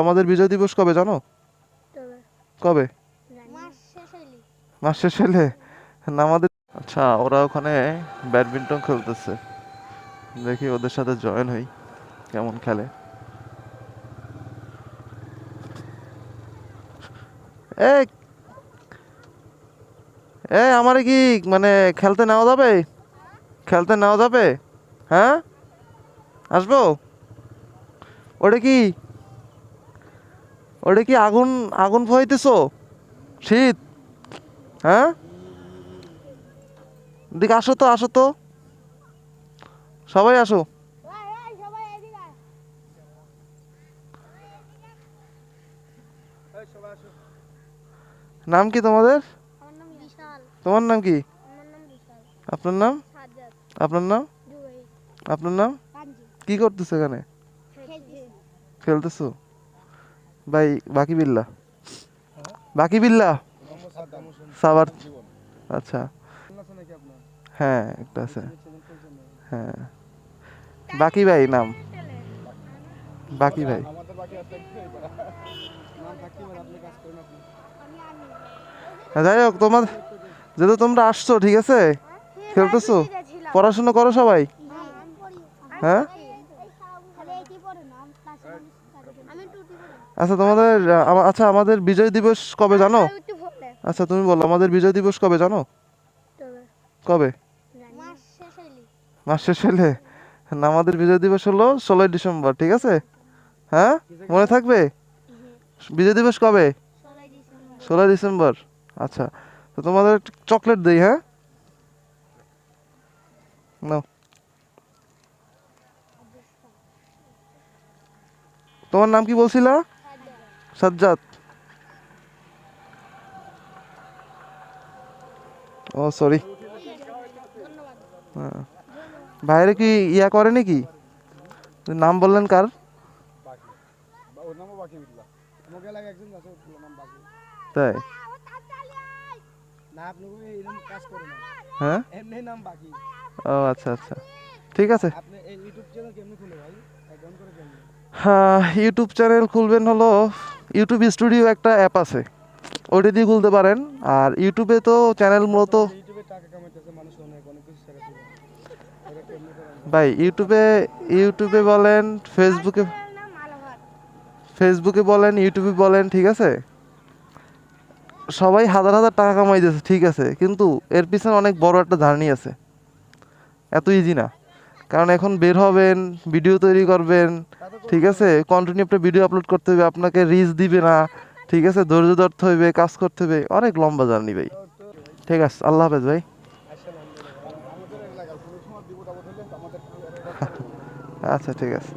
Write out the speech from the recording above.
আমাদের বিজয় দিবস কবে জানো? কবে? মাস শেষ হলে না আমাদের। আচ্ছা, ওরা ওখানে ব্যাডমিন্টন খেলতেছে, দেখি ওদের সাথে জয়েন হই কেমন খেলে। এই এই আমারে কি মানে খেলতে নেওয়া যাবে? খেলতে নেওয়া যাবে? হ্যাঁ, আসবো। ওটা কি, ওটা কি আগুন, আগুন পোহাইতেছো? শীত? হ্যাঁ, দিকে আসো তো, আসো তো, সবাই আসো। নাম কি তোমাদের? তোমার নাম কি? আপনার নাম? আপনার নাম? আপনার নাম? কি করতেছো এখানে? খেলতেছো? ভাই বাকি বিল্লা, বাকি বিল্লা সাবার। আচ্ছা, হ্যাঁ একটা আছে। হ্যাঁ, বাকি ভাই নাম, বাকি ভাই। যাই হোক, তোমার যেহেতু তোমরা আসছো, ঠিক আছে, খেলতেছো, পড়াশোনা করো সবাই। হ্যাঁ, আচ্ছা তোমাদের আচ্ছা আমাদের বিজয় দিবস কবে জানো? আচ্ছা তুমি বলো আমাদের বিজয় দিবস কবে জানো? কবে? মাস শেষ হলে না আমাদের বিজয় দিবস হলো 16ই ডিসেম্বর, ঠিক আছে? হ্যাঁ, মনে থাকবে? বিজয় দিবস কবে? 16ই ডিসেম্বর। আচ্ছা, তো তোমাদের চকলেট দেই, হ্যাঁ, নাও। তোমার নাম কি বলছিলা? সাজ্জাদ। ও সরি। বাইরে কি ইয়া করে নাকি? নাম বললেন কার? তাই? হ্যাঁ, ও আচ্ছা আচ্ছা, ঠিক আছে। হ্যাঁ, ইউটিউব চ্যানেল খুলবেন হলো ইউটিউব স্টুডিও একটা অ্যাপ আছে, ওটা দিয়ে খুলতে পারেন। আর ইউটিউবে তো চ্যানেল মূলত ভাই ইউটিউবে, ইউটিউবে বলেন, ফেসবুকে, ফেসবুকে বলেন, ইউটিউবে বলেন, ঠিক আছে, সবাই হাজার হাজার টাকা কামাইতেছে, ঠিক আছে, কিন্তু এর পিছনে অনেক বড় একটা জার্নি আছে, এত ইজি না। কারণ এখন বের হবেন, ভিডিও তৈরি করবেন, ঠিক আছে, কন্টিনিউ একটা ভিডিও আপলোড করতে হবে, আপনাকে রিচ দিবে না, ঠিক আছে, ধৈর্য ধরতে হবে, কাজ করতে হবে, অনেক লম্বা জার্নি ভাই। ঠিক আছে, আল্লাহ হাফেজ ভাই। আচ্ছা ঠিক আছে।